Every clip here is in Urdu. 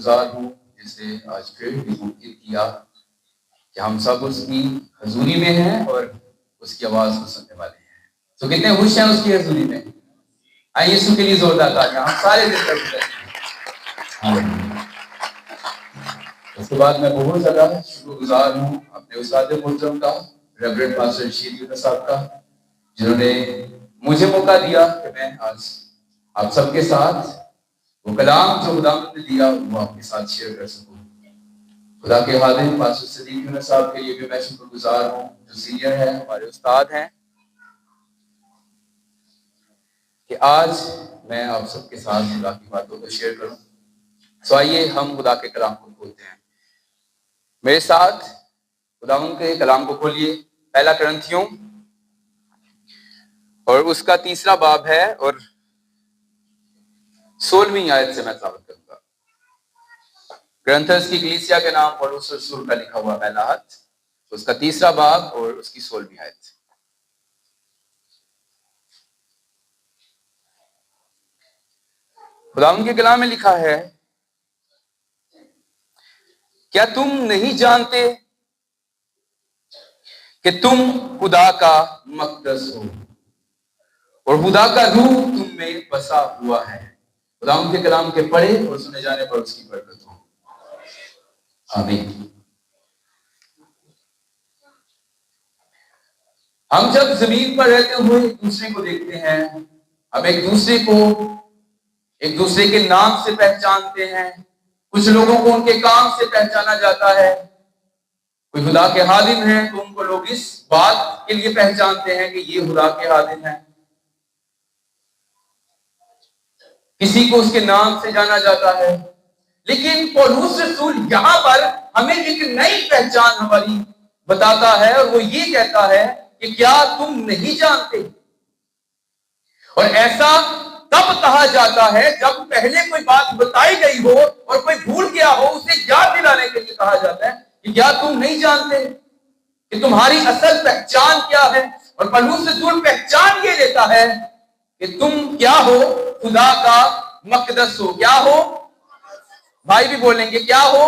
گزار ہوں جس نے آج پھر بھی ممکن کیا کہ ہم سب اس کی حضوری میں ہیں اور اس کی آواز کو سننے والے ہیں. تو کتنے خوش ہیں اس کی حضوری میں؟ آئیے یسوع کے لیے زوردار تالیاں ہم سارے دل کر کرتے ہیں. اس کے بعد میں بہت زیادہ شکر گزار ہوں اپنے استاد محترم کا ریورنڈ پاسٹر رشید یونس صاحب کا، جنہوں نے مجھے موقع دیا کہ میں آج آپ سب کے ساتھ وہ کلام جو خدا نے دیا وہ آپ کے ساتھ شیئر کر سکوں. خدا کے خادم پاسٹر صدیق یونس صاحب کے لیے بھی میں شکر گزار ہوں جو سینئر ہیں، ہمارے استاد ہیں، کہ آج میں آپ سب کے ساتھ خدا کی باتوں کو شیئر کروں. سو آئیے ہم خدا کے کلام کو کھولتے ہیں. میرے ساتھ خداوند کے کلام کو کھولیے، پہلا کرنتھیوں اور اس کا 3 باب ہے اور 16ویں آیت سے میں تلاوت کروں گا. کرنتھس کی کلیسیا کے نام پولس رسول کا لکھا ہوا پہلا خط، اس کا 3 باب اور اس کی 16ویں آیت. خداوند کے کلام میں لکھا ہے، کیا تم نہیں جانتے کہ تم خدا کا مقدس ہو اور خدا کا روح تم میں بسا ہوا ہے. خداوند کے کلام کے پڑھے اور سنے جانے پر اس کی برکت ہو. آمین. ہم جب زمین پر رہتے ہوئے ایک دوسرے کو دیکھتے ہیں، ہم ایک دوسرے کے نام سے پہچانتے ہیں. کچھ لوگوں کو ان کے کام سے پہچانا جاتا ہے. کوئی خدا کے خادم ہیں تو ان کو لوگ اس بات کے لیے پہچانتے ہیں کہ یہ خدا کے خادم ہیں. کسی کو اس کے نام سے جانا جاتا ہے. لیکن پولس رسول یہاں پر ہمیں ایک نئی پہچان ہماری بتاتا ہے اور وہ یہ کہتا ہے کہ کیا تم نہیں جانتے. اور ایسا تب کہا جاتا ہے جب پہلے کوئی بات بتائی گئی ہو اور کوئی بھول گیا ہو، اسے یاد دلانے کے لیے کہا جاتا ہے کہ کیا تم نہیں جانتے کہ تمہاری اصل پہچان کیا ہے. اور پولس رسول پہچان یہ دیتا ہے کہ تم کیا ہو، خدا کا مقدس ہو. کیا ہو؟ بھائی بھی بولیں گے کیا ہو.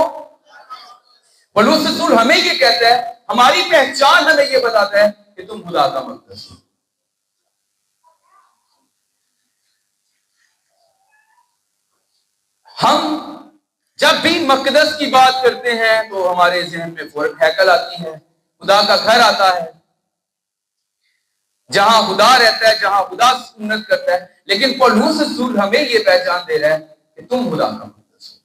پولس رسول ہمیں یہ کہتا ہے، ہماری پہچان ہمیں یہ بتاتا ہے کہ تم خدا کا مقدس ہو. ہم جب بھی مقدس کی بات کرتے ہیں تو ہمارے ذہن میں فوراً ہیکل آتی ہے، خدا کا گھر آتا ہے، جہاں خدا رہتا ہے، جہاں خدا سکونت کرتا ہے. لیکن پولس رسول ہمیں یہ پہچان دے رہا ہے کہ تم خدا کا مقدس ہو.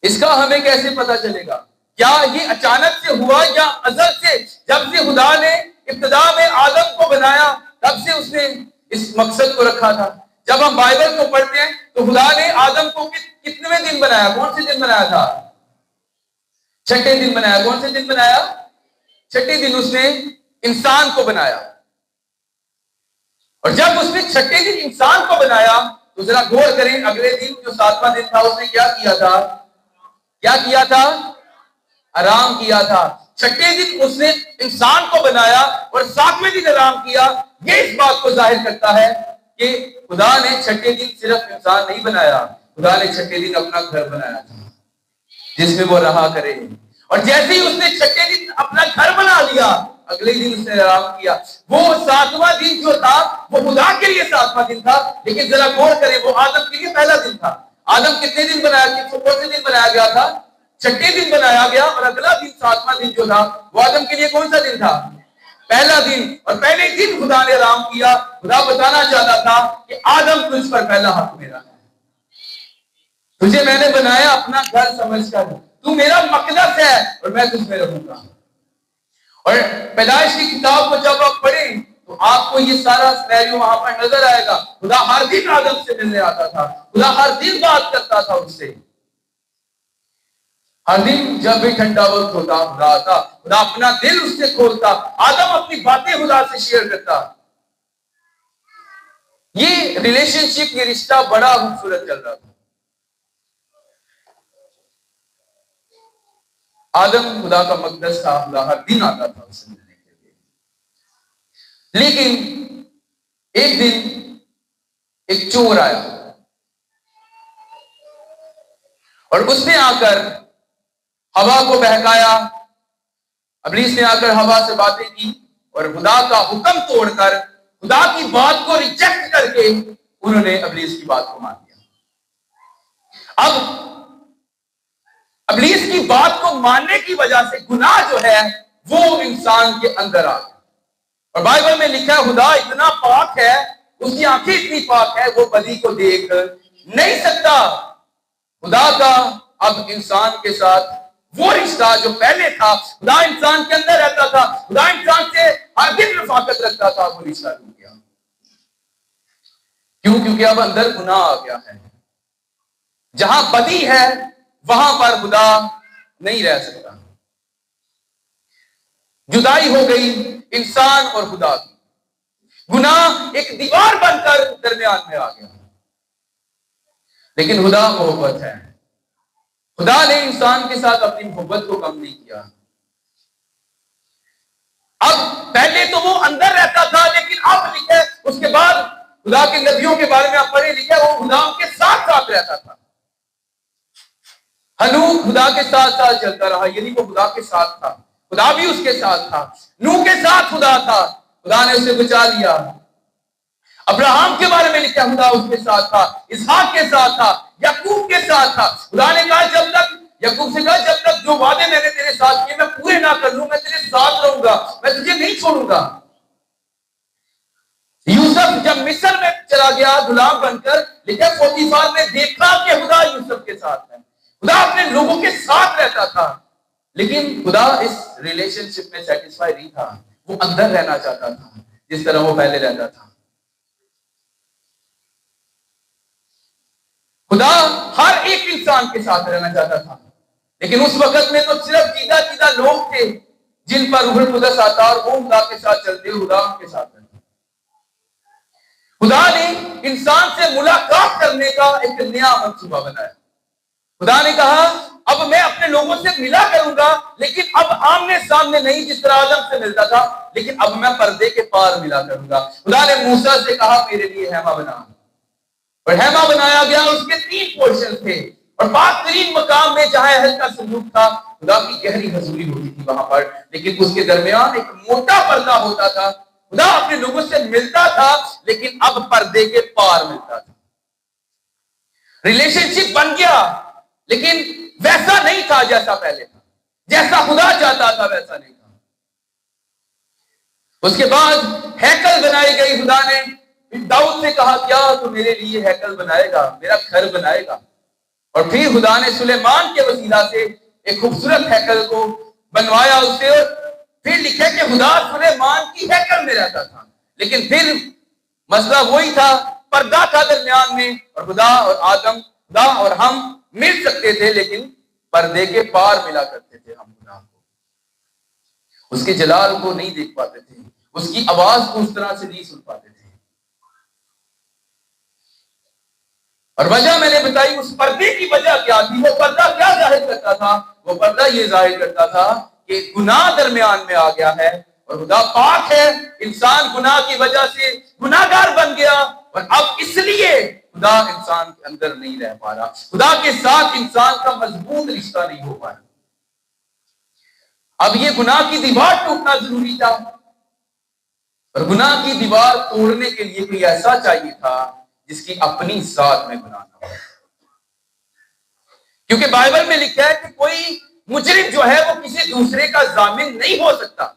اس کا ہمیں کیسے پتا چلے گا؟ کیا یہ اچانک سے ہوا یا ازل سے، جب سے خدا نے ابتدا میں آدم کو بنایا تب سے اس نے اس مقصد کو رکھا تھا؟ جب ہم بائبل کو پڑھتے ہیں تو خدا نے آدم کو کتنے دن بنایا؟ کون سے دن بنایا تھا؟ 6 دن بنایا. کون سے دن بنایا؟ 6 دن اس نے انسان کو بنایا. اور جب اس نے 6 دن انسان کو بنایا تو ذرا غور کریں، اگلے دن جو 7واں دن تھا اس نے کیا کیا تھا؟ کیا کیا تھا؟ آرام کیا تھا. 6 دن اس نے انسان کو بنایا اور 7ویں دن آرام کیا. یہ اس بات کو ظاہر کرتا ہے کہ خدا نے 6 دن صرف انسان نہیں بنایا، خدا نے 6 دن اپنا گھر بنایا تھا جس میں وہ رہا کرے. اور جیسے ہی اس نے 6 دن اپنا گھر بنا لیا، اگلے دن اس نے آرام کیا. وہ 7واں دن جو تھا وہ خدا کے لیے 7واں دن تھا، لیکن ذرا غور کریں وہ آدم کے لیے پہلا دن تھا. آدم کتنے دن بنایا؟ کون سے دن بنایا گیا تھا؟ 6 دن بنایا گیا. اور اگلا دن 7واں دن جو تھا وہ آدم کے لیے کون سا دن تھا؟ پہلا دن. اور پہلے دن خدا نے آرام کیا. خدا بتانا چاہتا تھا کہ آدم تجھ پر پہلا حق میرا ہے، تجھے میں نے بنایا اپنا گھر سمجھ کر، تو میرا مقدس ہے اور میں تجھ میں رہوں گا. اور پیدائش کی کتاب کو جب آپ پڑھیں تو آپ کو یہ سارا سینیریو وہاں پر نظر آئے گا. خدا ہر دن آدم سے ملنے آتا تھا، خدا ہر دن بات کرتا تھا اس سے. ہر دن جب بھی ٹھنڈا وقت ہوتا خدا آتا، خدا اپنا دل اس سے کھولتا، آدم اپنی باتیں خدا سے شیئر کرتا. یہ ریلیشن شپ، یہ رشتہ بڑا خوبصورت چل رہا تھا. آدم خدا کا مقدس تھا، خدا ہر دن آتا تھا اس سے ملنے کے لیے. لیکن ایک دن ایک چور آیا اور اس نے آ کر ہوا کو بہکایا، ابلیس نے آ کر ہوا سے باتیں کی اور خدا کا حکم توڑ کر، خدا کی بات کو ریجیکٹ کر کے انہوں نے ابلیس کی بات کو مان لیا۔ اب ابلیس کی بات کو ماننے کی وجہ سے گناہ جو ہے وہ انسان کے اندر آ گیا، اور بائبل میں لکھا ہے خدا اتنا پاک ہے، اس کی آنکھیں اتنی پاک ہے، وہ بدی کو دیکھ نہیں سکتا۔ خدا کا اب انسان کے ساتھ وہ رشتہ جو پہلے تھا، خدا انسان کے اندر رہتا تھا، خدا انسان سے ہر دن رفاقت رکھتا تھا، وہ رشتہ ٹوٹ گیا۔ کیوں؟ کیونکہ اب اندر گناہ آ گیا ہے۔ جہاں بدی ہے وہاں پر خدا نہیں رہ سکتا۔ جدائی ہو گئی انسان اور خدا کی، گناہ ایک دیوار بن کر درمیان میں آ گیا۔ لیکن خدا محبت ہے، خدا نے انسان کے ساتھ اپنی محبت کو کم نہیں کیا۔ اب پہلے تو وہ اندر رہتا تھا، لیکن اب لکھے اس کے بعد خدا کے نبیوں کے بارے میں آپ پڑھے لکھے وہ خدا کے ساتھ ساتھ رہتا تھا۔ ہنوح خدا کے ساتھ ساتھ چلتا رہا، یعنی وہ خدا کے ساتھ تھا، خدا بھی اس کے ساتھ تھا۔ نوح کے ساتھ خدا تھا، خدا نے اسے بچا لیا۔ ابراہم کے بارے میں لکھا خدا اس کے ساتھ تھا، اسحاق کے ساتھ تھا، یعقوب کے ساتھ تھا۔ خدا نے کہا جب تک یعقوب سے کہا جب تک جو وعدے میں نے تیرے ساتھ کیے میں پورے نہ کر لوں، میں تیرے ساتھ رہوں گا، میں تجھے نہیں چھوڑوں گا۔ یوسف جب مصر میں چلا گیا غلام بن کر، لیکن پوتیفار نے دیکھا کہ خدا یوسف کے ساتھ ہے، خدا اپنے لوگوں کے ساتھ رہتا تھا، لیکن خدا اس ریلیشن شپ میں سیٹسفائی نہیں تھا، وہ اندر رہنا چاہتا تھا جس طرح وہ پہلے رہتا تھا۔ خدا ہر ایک انسان کے ساتھ رہنا چاہتا تھا، لیکن اس وقت میں تو صرف چیدہ چیدہ لوگ تھے جن پر روح القدس آتا اور وہ خدا کے ساتھ چلتے، خدا ان کے ساتھ رہتا۔ خدا نے انسان سے ملاقات کرنے کا ایک نیا منصوبہ بنایا۔ خدا نے کہا اب میں اپنے لوگوں سے ملا کروں گا، لیکن اب آمنے سامنے نہیں جس طرح آدم سے ملتا تھا، لیکن اب میں پردے کے پار ملا کروں گا۔ خدا نے موسیٰ سے کہا میرے لیے خیمہ بنا، اور خیمہ بنایا گیا، اس کے 3 پورشن تھے، اور پاک ترین مقام میں جہاں اہل کا صندوق تھا خدا کی گہری حضوری ہوتی تھی وہاں پر، لیکن اس کے درمیان ایک موٹا پردہ ہوتا تھا۔ خدا اپنے لوگوں سے ملتا تھا لیکن اب پردے کے پار ملتا تھا۔ ریلیشن شپ بن گیا، لیکن ویسا نہیں تھا جیسا پہلے تھا، جیسا خدا چاہتا تھا ویسا نہیں تھا۔ اس کے بعد ہیکل بنائی گئی، خدا نے داؤد سے کہا کیا تو میرے لیے ہیکل بنائے گا، میرا گھر بنائے گا، اور پھر خدا نے سلیمان کے وسیلہ سے ایک خوبصورت ہیکل کو بنوایا اس سے، اور پھر لکھے کہ خدا سلیمان کی ہیکل میں رہتا تھا، لیکن پھر مسئلہ وہی تھا، پردہ تھا درمیان میں، اور خدا اور آدم، خدا اور ہم مل سکتے تھے لیکن پردے کے پار ملا کرتے تھے ہم خدا کو، اس کے جلال کو نہیں دیکھ پاتے تھے، اس کی آواز کو اس طرح سے نہیں سن پاتے تھے۔ اور وجہ میں نے بتائی، اس پردے کی وجہ کیا تھی؟ وہ پردہ کیا ظاہر کرتا تھا؟ وہ پردہ یہ ظاہر کرتا تھا کہ گناہ درمیان میں آ گیا ہے، اور خدا پاک ہے، انسان گناہ کی وجہ سے گناہ گار بن گیا، اور اب اس لیے خدا انسان کے اندر نہیں رہ پا رہا، خدا کے ساتھ انسان کا مضبوط رشتہ نہیں ہو پا رہا۔ اب یہ گناہ کی دیوار ٹوٹنا ضروری تھا، اور گناہ کی دیوار توڑنے کے لیے کوئی ایسا چاہیے تھا جس کی اپنی ذات میں گناہ نہ ہو، کیونکہ بائبل میں لکھا ہے کہ کوئی مجرم جو ہے وہ کسی دوسرے کا ضامن نہیں ہو سکتا،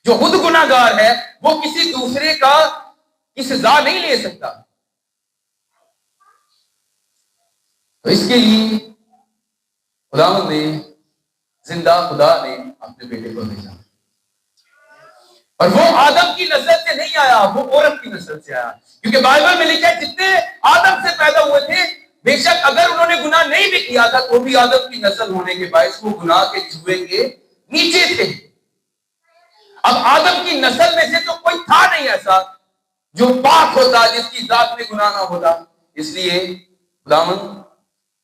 جو خود گناہ گار ہے وہ کسی دوسرے کا کی سزا نہیں لے سکتا۔ تو اس کے لیے خداوند نے، زندہ خدا نے اپنے بیٹے کو بھیجا، اور وہ آدم کی نسل سے نہیں آیا، وہ عورت کی نسل سے آیا، کیونکہ بائبل میں لکھا ہے جتنے آدم سے پیدا ہوئے تھے، بے شک اگر انہوں نے گناہ نہیں بھی کیا تھا تو بھی آدم کی نسل ہونے کے باعث وہ گناہ کے جوئے کے نیچے تھے۔ اب آدم کی نسل میں سے تو کوئی تھا نہیں ایسا جو پاک ہوتا، جس کی ذات میں گناہ نہ ہوتا، اس لیے خداوند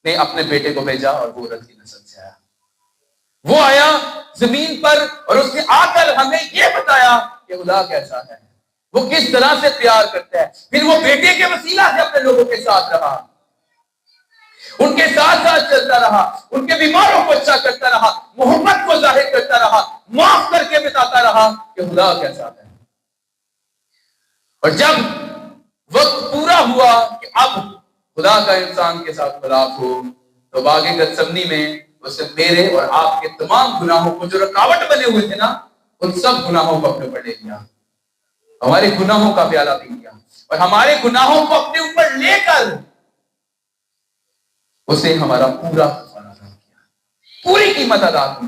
نے اپنے بیٹے کو بھیجا، اور وہ عورت کی نسل سے آیا۔ وہ آیا زمین پر، اور اس نے آ کر ہمیں یہ بتایا کہ خدا کیسا ہے، وہ کس طرح سے پیار کرتا ہے، پھر وہ بیٹے کے وسیلہ سے اپنے لوگوں کے ساتھ رہا۔ ان کے ساتھ ساتھ چلتا رہا، ان کے بیماروں کو اچھا کرتا رہا، محبت کو ظاہر کرتا رہا، معاف کر کے بتاتا رہا کہ خدا کیسا ہے۔ اور جب وقت پورا ہوا کہ اب خدا کا انسان کے ساتھ ملاپ ہو، تو باغ گتسمنی میں اس نے میرے اور آپ کے تمام گناہوں کو جو رکاوٹ بنے ہوئے تھے نا، ان سب گناہوں کو اپنے اوپر لے لیا، ہمارے گناہوں کا پیالہ پی لیا، اور ہمارے گناہوں کو اپنے اوپر لے کر اسے ہمارا پورا کفارہ ادا کیا، پوری قیمت ادا کی۔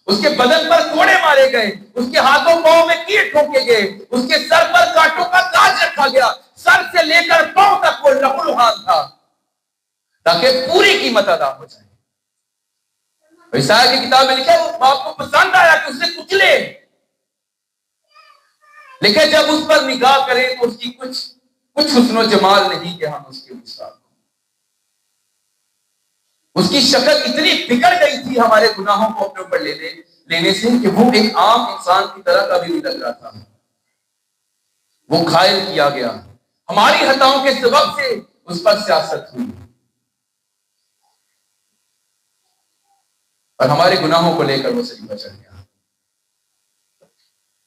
اس کے بدن پر کوڑے مارے گئے، اس کے ہاتھوں پاؤں میں کیڑ ٹھوکے گئے، اس کے سر پر کانٹوں کا تاج رکھا گیا، سر سے لے کر پاؤں تک وہ لہولہان تھا تاکہ پوری قیمت ادا ہو جائے۔ عیسائی کی کتاب میں لکھا ہے وہ باپ کو پسند آیا کہ اسے کچلے، لیکن جب اس پر نگاہ کریں تو اس کی کچھ حسن و جمال نہیں کہ ہم اس کے مثال ہوں۔ اس کی شکل اتنی بگڑ گئی تھی ہمارے گناہوں کو اپنے اوپر لینے سے کہ وہ ایک عام انسان کی طرح کا بھی نہیں لگ رہا تھا۔ وہ گھائل کیا گیا، ہماری خطاؤں کے سبب سے اس پر سیاست ہوئی، اور ہمارے گناہوں کو لے کر وہ صلیب پر چڑھ گیا۔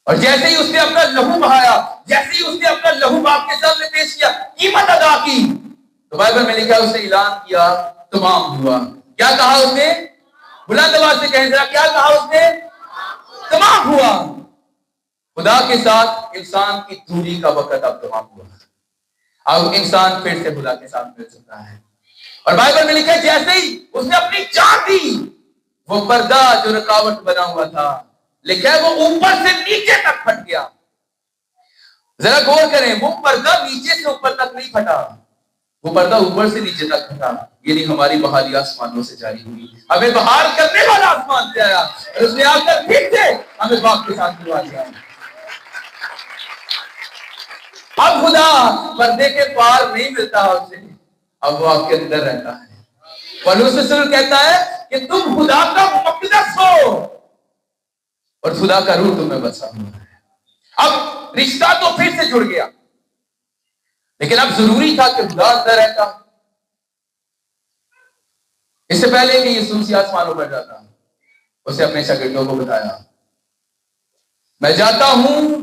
اور جیسے ہی اس نے اپنا لہو بہایا، جیسے ہی اس نے اپنا لہو باپ کے سامنے پیش کیا، قیمت ادا کی، تو بائبل میں لکھا اس نے اعلان کیا تمام ہوا۔ کیا کہا اس نے؟ بلند آواز سے کہیں ذرا، کیا کہا اس نے؟ تمام ہوا۔ خدا کے ساتھ انسان کی دوری کا وقت اب تمام ہوا، اب انسان پھر سے خدا کے ساتھ مل سکتا ہے۔ اور بائبل میں لکھا ہے جیسے ہی اس نے اپنی جان دی، وہ پردہ جو رکاوٹ بنا ہوا تھا، لکھا ہے وہ اوپر سے نیچے تک پھٹ گیا۔ ذرا غور کریں، وہ پردہ نیچے سے اوپر تک نہیں پھٹا، وہ پردہ اوپر سے نیچے تک پھٹا، یعنی ہماری بحالی آسمانوں سے جاری ہوئی، ہمیں بحال کرنے والا آسمان سے آیا، اور اس نے آ کر پھر سے ہمیں باپ کے ساتھ ملوا دیا۔ اب خدا پردے کے پار نہیں ملتا آپ سے، اب وہ آپ کے اندر رہتا ہے۔ پولس رسول کہتا ہے کہ تم خدا کا مقدس ہو اور خدا کا روح تم میں بسا ہوا ہے۔ اب رشتہ تو پھر سے جڑ گیا، لیکن اب ضروری تھا کہ خدا اندر رہتا۔ اس سے پہلے کہ یسوع مسیح آسمانوں پر جاتا، اسے اپنے شاگردوں کو بتایا، میں جاتا ہوں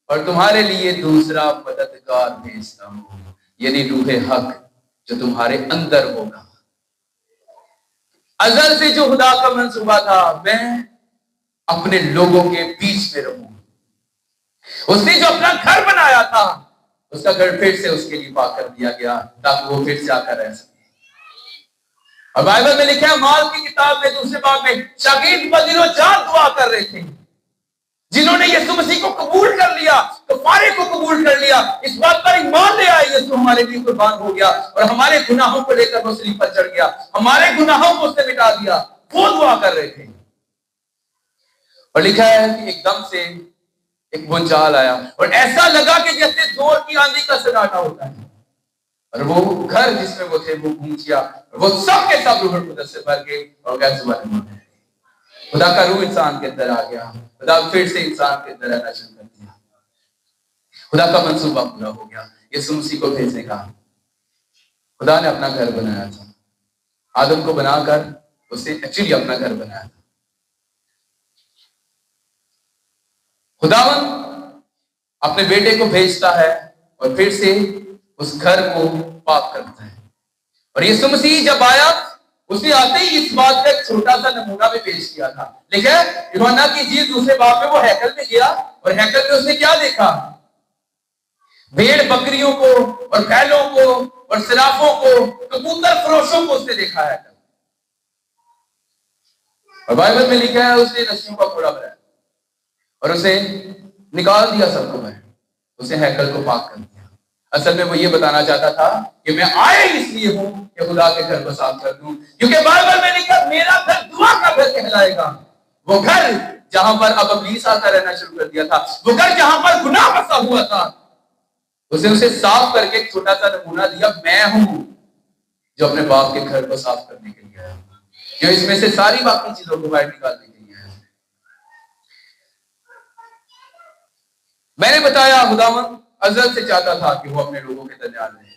اور تمہارے لیے دوسرا مددگار بھیجتا ہوں، یعنی روح حق جو تمہارے اندر ہوگا۔ ازل سے جو خدا کا منصوبہ تھا، میں اپنے لوگوں کے بیچ میں رہوں۔ اس نے جو اپنا گھر بنایا تھا، اس کا گھر پھر سے اس کے لیے پاک کر دیا گیا تاکہ وہ پھر سے آ کر رہ سکے۔ اور بائبل میں لکھا ہے مال کی کتاب میں دوسرے باب میں، شاگرد بدل و جان دعا کر رہے تھے، جنہوں نے یسوع مسیح کو قبول کر لیا، کفارے کو قبول کر لیا، اس بات پر ایمان لے آئے یسوع ہمارے لیے قربان ہو گیا اور ہمارے گناہوں کو لے کر وہ صلیب پر چڑھ گیا، ہمارے گناہوں کو اس نے مٹا دیا، وہ دعا کر رہے تھے۔ اور لکھا ہے کہ ایک دم سے ایک بھونچال آیا اور ایسا لگا کہ جیسے زور کی آندھی کا سناٹا ہوتا ہے، اور وہ گھر جس میں وہ تھے وہ گونج گیا، وہ سب کے سب روح القدس سے بھر گئے اور غیر زبانیں بولنے لگے۔ خدا کا روح انسان کے اندر آ گیا، خدا پھر سے انسان کے اندر رہنا شروع کر دیا، خدا کا منصوبہ پورا ہو گیا یسوع مسیح کو بھیجنے کا۔ خدا نے اپنا گھر بنایا تھا، آدم کو بنا کر اس نے ایکچولی اپنا گھر بنایا تھا۔ خداوند اپنے بیٹے کو بھیجتا ہے اور پھر سے اس گھر کو پاک کرتا ہے۔ اور یسوع مسیح جب آیا، اس نے آتے ہی اس بات کا ایک چھوٹا سا نمونہ بھی پیش کیا تھا۔ لیکن یوحنا کی انجیل دوسرے باب میں وہ ہیکل میں گیا اور ہیکل میں اس نے کیا دیکھا؟ بھیڑ بکریوں کو اور بیلوں کو اور صرافوں کو، کبوتر فروشوں کو اس نے دیکھا ہے۔ اور بائبل میں لکھا ہے اس نے رسیوں کا گھوڑا بنایا اور اسے نکال دیا سب کو، میں اسے ہیکل کو پاک کر دیا۔ اصل میں وہ یہ بتانا چاہتا تھا کہ میں آیا اس لیے ہوں کہ خدا کے گھر کو صاف کر دوں، کیونکہ بائبل میں لکھا میرا گھر دعا کا گھر کہلائے گا۔ وہ گھر جہاں پر اب ابلیس آ کر رہنا شروع کر دیا تھا، وہ گھر جہاں پر گناہ بسا ہوا تھا، اسے صاف کر کے ایک چھوٹا سا نمونہ دیا، میں ہوں جو اپنے باپ کے گھر کو صاف کرنے کے لیے آیا ہوں، جو اس میں سے ساری باقی چیزوں کو باہر نکالنے کے لیے آیا ہوں۔ میں نے بتایا خداوند ازل سے چاہتا تھا کہ وہ اپنے لوگوں کے درمیان رہے،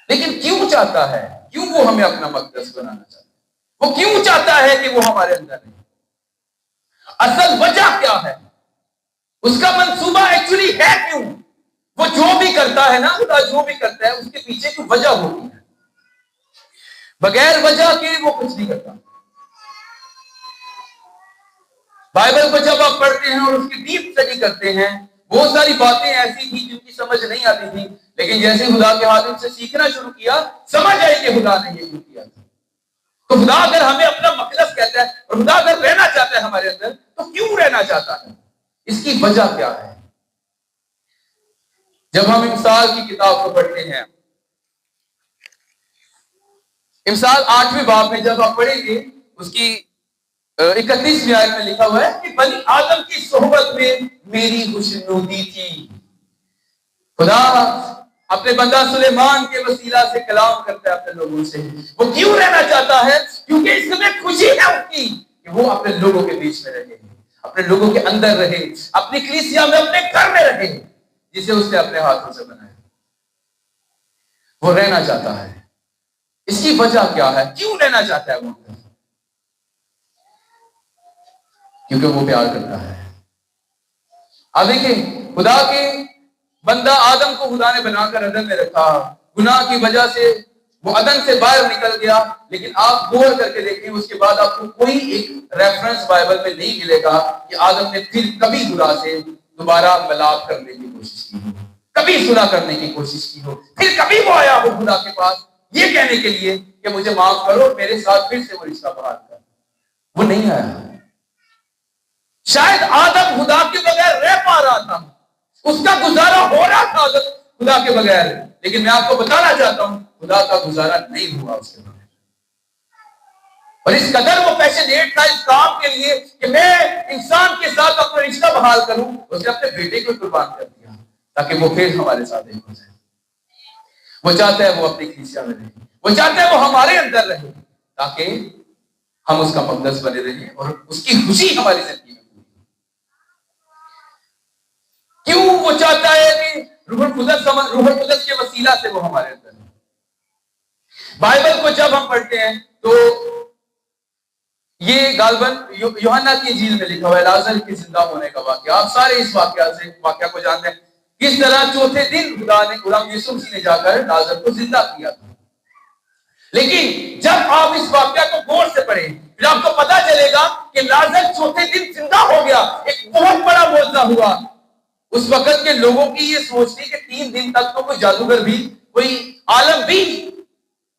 لیکن کیوں چاہتا ہے؟ کیوں وہ ہمیں اپنا مقدس بنانا چاہتا ہے؟ وہ کیوں چاہتا ہے کہ وہ ہمارے اندر رہے؟ اصل وجہ کیا ہے؟ اس کا منصوبہ ایکچولی ہے کیوں؟ وہ جو بھی کرتا ہے نا، خدا جو بھی کرتا ہے اس کے پیچھے کوئی وجہ ہوتی ہے، بغیر وجہ کے وہ کچھ نہیں کرتا۔ بائبل کو جب آپ پڑھتے ہیں اور اس کی ڈیپ اسٹڈی کرتے ہیں، بہت ساری باتیں ایسی تھی جن کی سمجھ نہیں آتی تھی، لیکن جیسے خدا کے خادم سے سیکھنا شروع کیا، سمجھ آئی کہ خدا نے یہ کیوں کیا تھا۔ تو خدا اگر ہمیں اپنا مقدس کہتا ہے اور خدا اگر رہنا چاہتا ہے ہمارے اندر، تو کیوں رہنا چاہتا ہے؟ اس کی وجہ کیا ہے؟ جب ہم امثال کی کتاب کو پڑھتے ہیں، امثال 8ویں باب میں جب آپ پڑھیں گے، اس کی 31ویں آیت میں لکھا ہوا ہے کہ بنی آدم کی صحبت میں میری خوشنودی تھی۔ خدا اپنے بندہ سلیمان کے وسیلہ سے کلام کرتا ہے اپنے لوگوں سے۔ وہ کیوں رہنا چاہتا ہے؟ کیونکہ اس میں خوشی ہے اس کی کہ وہ اپنے لوگوں کے بیچ میں رہے، اپنے لوگوں کے اندر رہے، اپنی کلیسیا میں، اپنے گھر میں رہے، جسے اس نے اپنے ہاتھوں سے بنایا۔ وہ رہنا چاہتا ہے۔ اس کی وجہ کیا ہے؟ کیوں رہنا چاہتا ہے وہ؟ کیونکہ وہ پیار کرتا ہے۔ اب دیکھیں، خدا کے بندہ آدم کو خدا نے بنا کر عدن میں رکھا، گناہ کی وجہ سے وہ عدن سے باہر نکل گیا، لیکن آپ غور کر کے دیکھیں اس کے بعد آپ کو کوئی ایک ریفرنس بائبل میں نہیں ملے گا کہ آدم نے پھر کبھی خدا سے دوبارہ ملاپ کرنے کی کوشش کی ہو، کبھی صلح کرنے کی کوشش کی ہو، پھر کبھی وہ آیا ہو خدا کے پاس یہ کہنے کے لیے کہ مجھے معاف کرو، میرے ساتھ پھر سے وہ رشتہ بحال کر۔ وہ نہیں آیا۔ شاید آدم خدا کے بغیر رہ پا رہا تھا، اس کا گزارا ہو رہا تھا آدم خدا کے بغیر، لیکن میں آپ کو بتانا چاہتا ہوں خدا کا گزارا نہیں ہوا اس کے بغیر۔ اور اس قدر وہ پیشنیٹ تھا اس کام کے لیے کہ میں انسان کے ساتھ اپنا رشتہ بحال کروں، اس نے اپنے بیٹے کو قربان کر دیا تاکہ وہ پھر ہمارے ساتھ ایک ہو جائے۔ وہ چاہتا ہے وہ اپنی کلیسیا میں رہے، وہ چاہتا ہے وہ ہمارے اندر رہے تاکہ ہم اس کا مقدس بنے رہیں اور اس کی خوشی ہماری زندگی میں۔ کیوں وہ چاہتا ہے کہ روح القدس کے وسیلہ سے وہ ہمارے اندر ہے؟ بائبل کو جب ہم پڑھتے ہیں تو یہ غالباً یوحنا کی انجیل میں لکھا ہوا ہے، لازر کے زندہ ہونے کا واقعہ۔ آپ سارے اس واقعہ کو جانتے ہیں، کس طرح چوتھے دن خدا یسوع مسیح نے جا کر لازر کو زندہ کیا تھا۔ لیکن جب آپ اس واقعہ کو غور سے پڑھیں پھر آپ کو پتا چلے گا کہ لازر چوتھے دن زندہ ہو گیا، ایک بہت بڑا معجزہ ہوا۔ اس وقت کے لوگوں کی یہ سوچ تھی کہ 3 دن تک تو کوئی جادوگر بھی، کوئی عالم بھی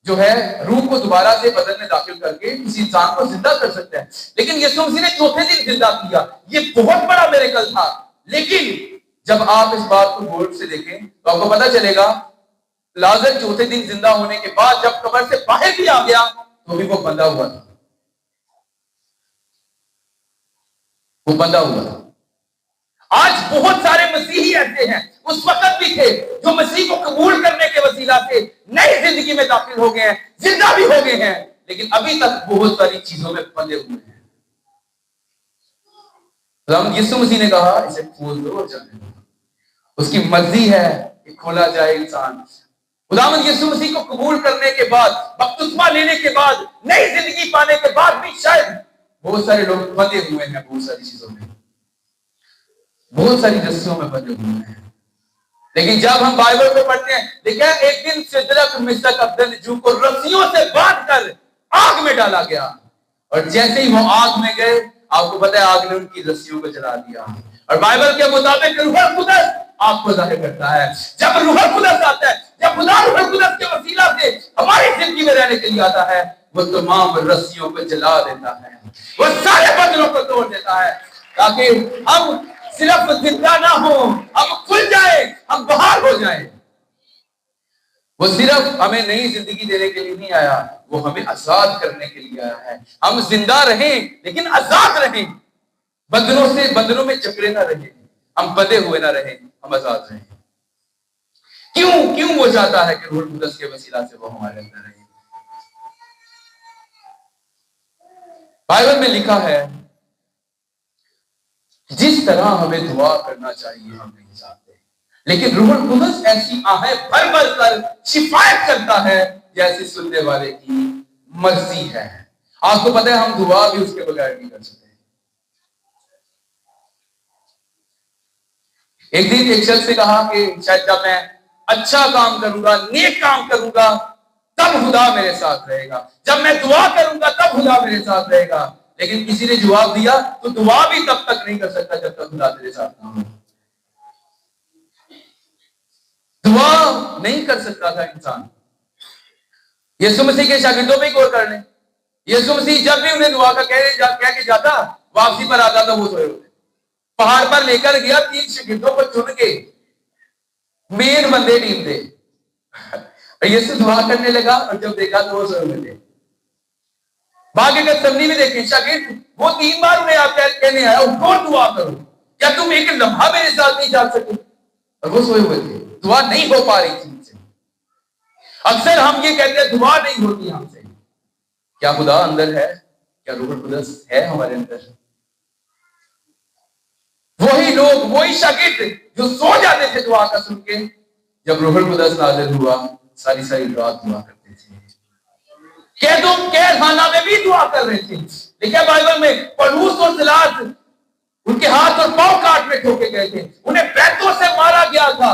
جو ہے روح کو دوبارہ سے بدن میں داخل کر کے کسی انسان کو زندہ کر سکتا ہے، لیکن یسوع مسیح نے چوتھے دن زندہ کیا۔ یہ بہت بڑا میریکل تھا۔ لیکن جب آپ اس بات کو غور سے دیکھیں تو آپ کو پتا چلے گا لازر چوتھے دن زندہ ہونے کے بعد جب قبر سے باہر بھی آ گیا تو بھی وہ بندھا ہوا تھا، وہ بندھا ہوا تھا۔ آج بہت سارے مسیحی ایسے ہیں، اس وقت بھی تھے، جو مسیح کو قبول کرنے کے وسیلہ سے نئی زندگی میں داخل ہو گئے ہیں، زندہ بھی ہو گئے ہیں، لیکن ابھی تک بہت ساری چیزوں میں بندھے ہوئے ہیں۔ یسوع مسیح نے کہا اسے کھول دو اور جانے دو، اس کی مرضی ہے کہ کھولا جائے انسان۔ خداوند یسوع مسیح کو قبول کرنے کے بعد، بپتسمہ لینے کے بعد، نئی زندگی پانے کے بعد بھی شاید بہت سارے لوگ بندھے ہوئے ہیں بہت ساری چیزوں میں، بہت ساری رسیوں میں بندھے ہوئے ہیں۔ لیکن جب ہم بائبل کو پڑھتے ہیں، دیکھیں ایک دن سدرک مسک عبدالنجو کو رسیوں سے باندھ کر آگ میں ڈالا گیا، اور جیسے ہی وہ آگ میں گئے آپ کو پتہ ہے آگ نے ان کی رسیوں کو جلا دیا۔ اور بائبل کے مطابق روح القدس آپ کو ظاہر کرتا ہے، جب روح القدس آتا ہے، جب خدا روح القدس کے وسیلہ سے ہماری زندگی میں رہنے کے لیے آتا ہے، وہ تمام رسیوں کو جلا دیتا ہے، وہ سارے بندھنوں کو توڑ دیتا ہے تاکہ ہم صرف زندہ نہ ہو، ہم کھل جائے، ہم باہر ہو جائیں۔ وہ صرف ہمیں نئی زندگی دینے کے لیے نہیں آیا، وہ ہمیں آزاد کرنے کے لیے آیا ہے۔ ہم زندہ رہیں لیکن آزاد رہیں، بندھنوں میں جکڑے نہ رہیں، ہم بندھے ہوئے نہ رہیں، ہم آزاد رہیں۔ کیوں وہ چاہتا ہے کہ روح القدس کے وسیلہ سے وہ ہمارے اندر رہے؟ بائبل میں لکھا ہے جس طرح ہمیں دعا کرنا چاہیے ہم نہیں جانتے، لیکن روح القدس ایسی آہیں بھر بھر کر شفایت کرتا ہے جیسی سننے والے کی مرضی ہے. آپ کو پتہ ہے ہم دعا بھی اس کے بغیر نہیں کر سکتے. ایک دن ایک شخص نے کہا کہ شاید جب میں اچھا کام کروں گا، نیک کام کروں گا، تب خدا میرے ساتھ رہے گا. جب میں دعا کروں گا تب خدا میرے ساتھ رہے گا. لیکن کسی نے جواب دیا تو دعا بھی تب تک نہیں کر سکتا جب تک خدا تیرے ساتھ نہ ہو. دعا نہیں کر سکتا تھا انسان. یسوع مسیح کے شاگردوں پہ غور کر لیں. یسوع مسیح جب بھی انہیں دعا کا کہہ کے جاتا، واپسی پر آتا تو وہ سوئے ہوتے. پہاڑ پر لے کر گیا 3 شاگردوں کو چن کے، مین بندے ٹیم تھے. یسوع دعا کرنے لگا اور جب دیکھا تو وہ سوئے ہوئے تھے. باقی گتسمنی میں دیکھیں، شاگرد وہ 3 بار انہیں آپ کہنے آیا اٹھو دعا کرو، کیا تم ایک لمحہ میرے ساتھ نہیں جا سکے؟ اور وہ سوئے ہوئے تھے. دعا نہیں ہو پا رہی تھی ان سے. اکثر ہم یہ کہتے ہیں دعا نہیں ہوتی ہم سے. کیا خدا اندر ہے؟ کیا روح القدس ہے ہمارے اندر؟ وہی لوگ، وہی شاگرد جو سو جاتے تھے دعا کا سن کے، جب روح القدس نازل ہوا ساری رات دعا کرتے تھے. قید خانہ میں بھی دعا کر رہے تھے. لکھا بائبل میں پولس اور سیلاس ان کے ہاتھ اور پاؤں کاٹ میں ٹھوکے گئے تھے. انہیں بیتوں سے مارا گیا تھا،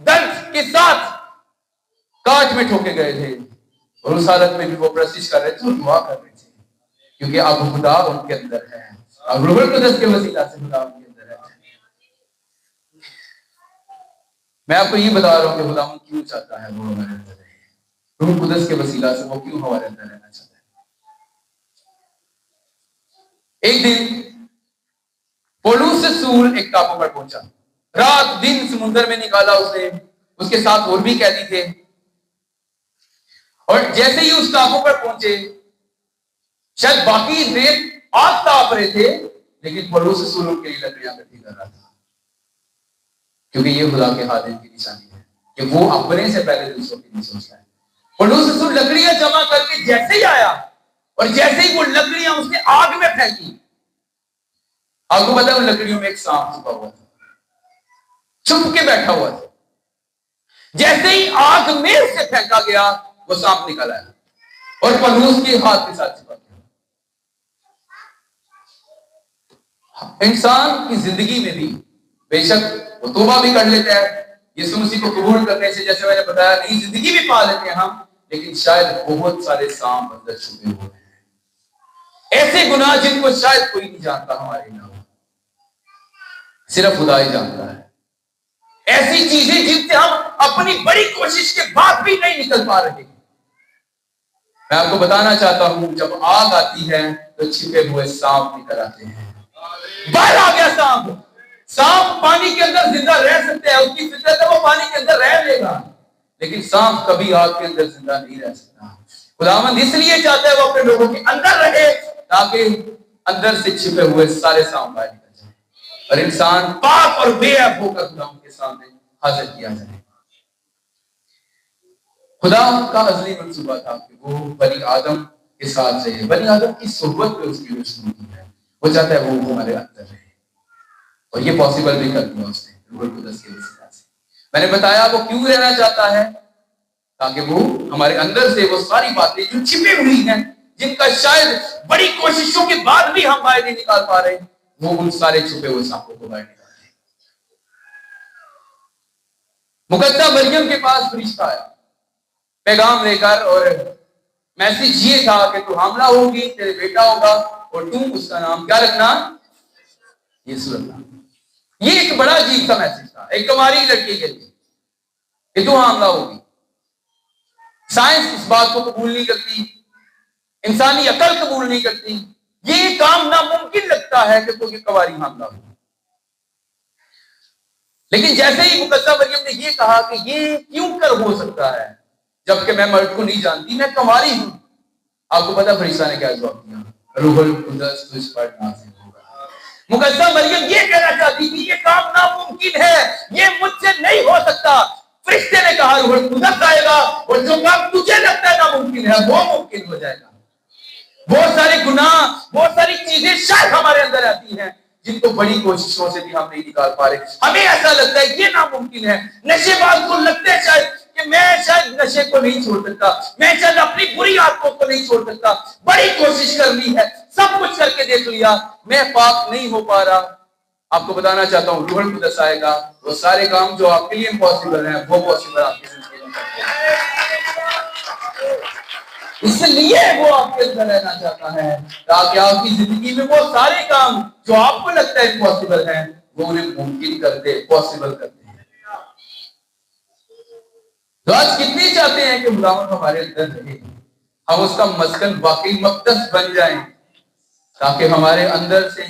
درد کے ساتھ کاٹ میں ٹھوکے گئے تھے. اور اس حالت میں بھی وہ پرستش کر رہے تھے اور دعا کر رہے تھے، کیونکہ اب خدا ان کے اندر ہے. اب روح القدس کے وسیلہ سے خدا ان کے اندر ہے. میں آپ کو یہ بتا رہا ہوں کہ خدا کیوں چاہتا ہے وہ ہمارے اندر رہے. روح القدس کے وسیلہ سے وہ کیوں ہمارے اندر رہنا چاہتا ہے. ایک دن پولس رسول ایک ٹاپو پر پہنچا. رات دن سمندر میں نکالا اس کے ساتھ اور بھی قیدی تھے. اور جیسے ہی اس ٹاپو پر پہنچے، شاید باقی دیر آگ تاپ رہے تھے، لیکن پولس رسول ان کے لیے لکڑیاں اکٹھی کر رہا تھا، کیونکہ یہ خدا کے خادم کی نشانی ہے کہ وہ اپنے سے پہلے دوسروں کی نہیں سوچتا ہے. پولس رسول لکڑیاں جمع کر کے جیسے ہی آیا اور جیسے ہی وہ لکڑیاں اس نے آگ میں پھینکی، آپ کو پتا ہے ان لکڑیوں میں ایک سانپ چھپا ہوا تھا، چھپ کے بیٹھا ہوا تھا. جیسے ہی آگ میں سے پھینکا گیا وہ سانپ نکل آیا اور پولس کے ہاتھ کے ساتھ چھپا گیا. انسان کی زندگی میں بھی بے شک وہ توبہ بھی کر لیتا ہے، یسوع مسیح کو قبول کرنے سے جیسے میں نے بتایا نئی زندگی بھی پا لیتے ہیں ہم، لیکن شاید بہت سارے سانپ اندر چھپے ہوئے ہیں. ایسے گناہ جن کو شاید کوئی نہیں جانتا ہمارے علاوہ، صرف خدا ہی جانتا ہے. ایسی چیزیں جن سے ہم اپنی بڑی کوشش کے بعد بھی نہیں نکل پا رہے. میں آپ کو بتانا چاہتا ہوں جب آگ آتی ہے تو چھپے ہوئے سانپ نکل آتے ہیں. باہر آ گیا سانپ. سانپ پانی کے اندر زندہ رہ سکتے ہیں، اس کی فطرت ہے وہ پانی کے اندر رہ لے گا، لیکن سانپ کبھی آگ کے اندر زندہ نہیں رہ سکتا. خداوند اس لیے چاہتا ہے وہ اپنے لوگوں کے اندر رہے تاکہ اندر سے چھپے ہوئے سارے سانپ باہر نکل جائیں اور انسان پاک اور بے عیب ہو کر خداوند کے سامنے حاضر کیا جائے. خدا کا ازلی منصوبہ تھا کہ وہ بنی آدم کے ساتھ رہے. بنی آدم کی صحبت پہ اس کی روشنی کی ہے. وہ چاہتا ہے وہ ہمارے اندر رہے اور یہ پاسبل بھی کر دیا اس نے روح القدس کے وسیلہ سے. میں نے بتایا وہ کیوں رہنا چاہتا ہے، تاکہ وہ ہمارے اندر سے وہ ساری باتیں جو چھپی ہوئی ہیں، جن کا شاید بڑی کوششوں کے بعد بھی ہم باہر نہیں نکال پا رہے، وہ ان سارے چھپے ہوئے سانپوں کو باہر نکالے. مقدسہ مریم کے پاس فرشتہ آیا پیغام لے کر، اور میسج یہ تھا کہ تو حاملہ ہوگی، تیرے بیٹا ہوگا اور تم اس کا نام کیا رکھنا؟ یسوع رکھنا. یہ ایک بڑا عجیب سا میسج تھا ایک کماری لڑکی کے لیے کہ تو حاملہ ہوگی. سائنس اس بات کو قبول نہیں کرتی، انسانی عقل قبول نہیں کرتی. یہ کام ناممکن لگتا ہے کہ تو یہ کنواری حاملہ ہوگی. لیکن جیسے ہی مقدسہ مریم نے یہ کہا کہ یہ کیوں کر ہو سکتا ہے جبکہ میں مرد کو نہیں جانتی، میں کنواری ہوں، آپ کو پتا فرشتہ نے کیا جواب دیا؟ روح القدس تجھ پر نازل ہوگا. مقدسہ مریم یہ کہنا چاہتی تھی یہ کام ناممکن ہے، یہ مجھ سے نہیں ہو سکتا. فرشتے نے کہا روح القدس آئے گا اور جو کام تجھے لگتا ہے ناممکن ہے وہ ممکن ہو جائے گا. بہت سارے گناہ، بہت ساری چیزیں شاید ہمارے اندر آتی ہیں جن کو بڑی کوششوں سے بھی ہم نہیں نکال پا رہے. ہمیں ایسا لگتا ہے یہ ناممکن ہے. نشے باز کو لگتے ہیں شاید کہ میں شاید نشے کو نہیں چھوڑ سکتا, میں شاید اپنی بری عادتوں کو نہیں چھوڑ سکتا, بڑی کوشش کر لی ہے, سب کچھ کر کے دیکھ لیا, میں پاک نہیں ہو پا رہا. آپ کو بتانا چاہتا ہوں روح القدس آئے گا, وہ سارے کام جو آپ کے لیے امپاسبل ہیں وہ پاسبل آپ کی زندگی میں کر دے گا. اس لیے وہ آپ کے اندر رہنا چاہتا ہے تاکہ آپ کی زندگی میں وہ سارے کام جو آپ کو لگتا ہے امپاسبل ہیں وہ انہیں ممکن کر دے, پاسبل کر دے. تو آج کتنے چاہتے ہیں کہ خداوند ہمارے اندر رہے, ہم اس کا مسکن واقعی مقدس بن جائیں تاکہ ہمارے اندر سے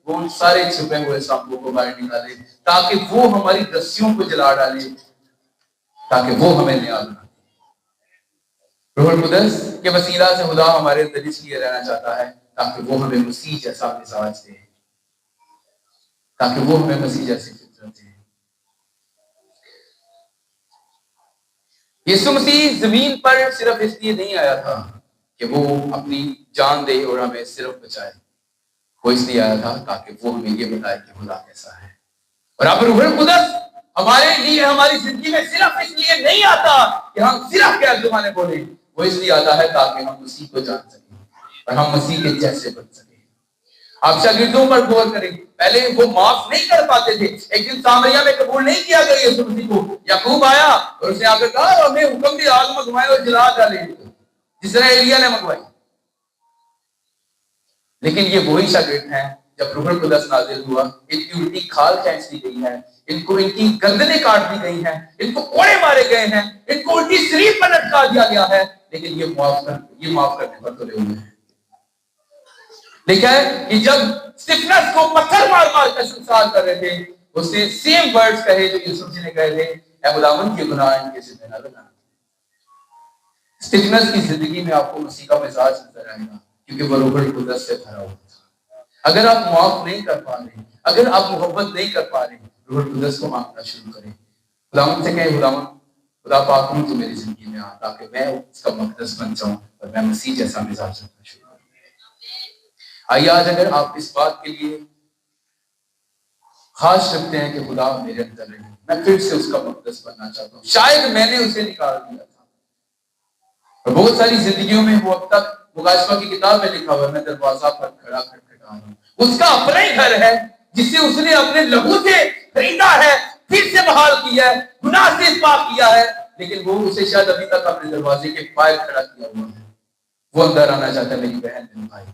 وہ سارے چھپے ہوئے سانپوں کو باہر نکالے, تاکہ وہ ہماری رسیوں کو جلا ڈالے, تاکہ وہ ہمیں نیا بنا. روح القدس کے وسیلہ سے خدا ہمارے اندر اس لیے رہنا چاہتا ہے تاکہ وہ ہمیں مسیح جیسا مزاج دے, تاکہ وہ ہمیں مسیح جیسی فطرت دے. یسوع مسیح زمین پر صرف اس لیے نہیں آیا تھا کہ وہ اپنی جان دے اور ہمیں صرف بچائے, وہ اس لیے آیا تھا تاکہ وہ ہمیں یہ بتائے کہ خدا کیسا ہے. اور اب روح القدس ہمارے لیے ہماری زندگی میں صرف اس لیے نہیں آتا کہ ہم صرف غیر زبانیں بولیں, وہ اس لیے آتا ہے تاکہ ہم مسیح کو جان سکیں اور ہم مسیح کے جیسے بن سکیں. آپ شاگردوں پر غور کریں, پہلے وہ معاف نہیں کر پاتے تھے. ایک دن سامریہ میں قبول نہیں کیا گیا یسوع مسیح کو. یعقوب آیا اور اس نے آ کر کہا ہمیں حکم دیا آگ منگوائے اور جلا ڈالے, جس طرح ایلیا نے منگوائی. لیکن یہ وہی شاگرد ہیں جب روح القدس نازل ہوا, ان کی الٹی کھال کھینچ دی گئی ہے, ان کی گردنیں کاٹ دی گئی ہیں, ان کو کوڑے مارے گئے ہیں, ان کو الٹی سلیب پر لٹکا دیا گیا ہے, لیکن یہ معاف کرنے پر تلے ہوئے ہیں. دیکھا ہے کہ جب سٹیفنس کو پتھر مار مار کر سنسار کر رہے تھے, اس نے سیم ورڈز کہے جو یوسف جی نے کہے تھے, اے خداوند کے گناہ ان کے ذمہ نہ لگا. سٹیفنس کی زندگی میں آپ کو مسیح کا مزاج نظر آئے گا کیونکہ وہ روح القدس سے بھرا ہوا تھا. اگر آپ معاف نہیں کر پا رہے, اگر آپ محبت نہیں کر پا رہے, روح القدس کو مانگنا شروع کریں. خداوند سے کہیں خداوند خدا پاک ہوں تو میری زندگی میں آ تاکہ میں اس کا مقدس بن جاؤں اور میں مسیح جیسا مزاج رکھنا شروع کروں. آئیے آج اگر آپ اس بات کے لیے خواہش رکھتے ہیں کہ خدا میرے اندر رہے, میں پھر سے اس کا مقدس بننا چاہتا ہوں. شاید میں نے اسے نکال دیا تھا, اور بہت ساری زندگیوں میں وہ اب تک مکاشفہ کی کتاب میں لکھا ہوا ہے, میں دروازہ پر کھڑا کھٹکھٹا رہا ہوں. اس کا اپنا ہی گھر ہے جسے اس نے اپنے لہو سے خریدا ہے, پھر سے بحال کیا ہے, گناہ سے پاک کیا ہے, لیکن وہ اسے شاید ابھی تک اپنے دروازے کے باہر کھڑا کیا ہوا ہے. وہ اندر آنا چاہتا ہے میری بہن میرے بھائی,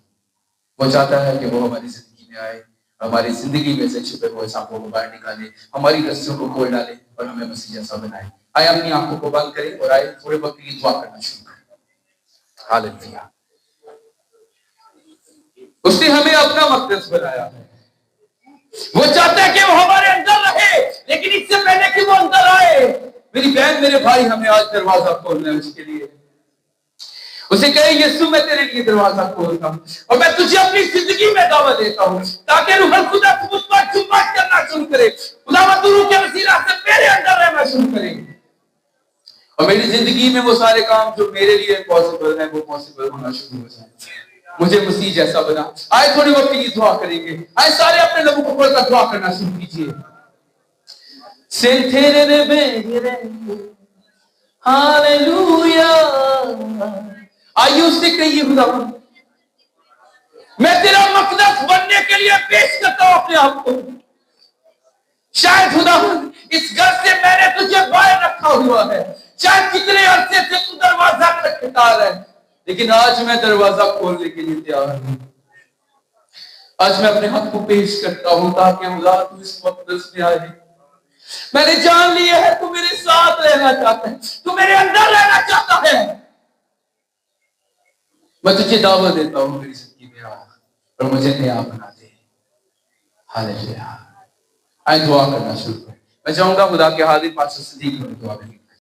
وہ چاہتا ہے کہ وہ ہماری زندگی میں آئے, ہماری زندگی میں سے چھپے ہوئے سانپوں کو باہر نکالے, ہماری رسیوں کو کھول ڈالے اور ہمیں مسیح جیسا بنائے. آئے اپنی آنکھوں کو بند کریں اور آئے تھوڑے وقت کی دعا کرنا شروع کریں. ہاللویا. اس نے ہمیں اپنا مقدس بنایا ہے, وہ چاہتا ہے کہ وہ ہمارے اندر رہے, لیکن اس سے پہلے کہ وہ اندر آئے, میری بہن میرے بھائی, ہمیں آج دروازہ کھولنا ہے اس کے لیے. اسے کہے یسوع میں تیرے لیے دروازہ کھولتا ہوں اور میں تجھے اپنی زندگی میں دعوت دیتا ہوں تاکہ روح القدس مجھ پر حکومت کرنا شروع کرے. خداوند روح کے وسیلہ سے میرے اندر رہنا شروع کرے اور میری زندگی میں وہ سارے کام جو میرے لیے امپاسبل ہیں وہ پاسبل ہونا شروع ہو جائیں. مجھے مسیح جیسا بنا. آئے تھوڑی وقت کی دعا کریں گے, آئے سارے اپنے لبوں کو کھول کر دعا کرنا شروع کیجیے. سنتھیرے رے بیرے ہاللویا. آئیے اس سے کہیے خداوند میں تیرا مقدس بننے کے لیے پیش کرتا ہوں اپنے آپ کو. شاید خداوند اس گھر سے میں نے تجھے باہر رکھا ہوا ہے, شاید کتنے عرصے سے تو دروازہ کھٹکھٹا رہا ہے, لیکن آج میں دروازہ کھولنے کے لیے تیار ہوں. آج میں اپنے ہاتھ کو پیش کرتا ہوں تاکہ خدا تو اس مقدس میں آئے. میں نے جان لیا ہے تو میرے ساتھ رہنا چاہتا ہے, تو میرے اندر رہنا چاہتا ہے. میں تجھے دعوت دیتا ہوں میری زندگی میں آ اور مجھے نیا بنا دے. ہاللویا. آئے دعا کرنا شروع کریں. میں چاہوں گا خدا کے حاضر پاس صدیق میں دعا کریں.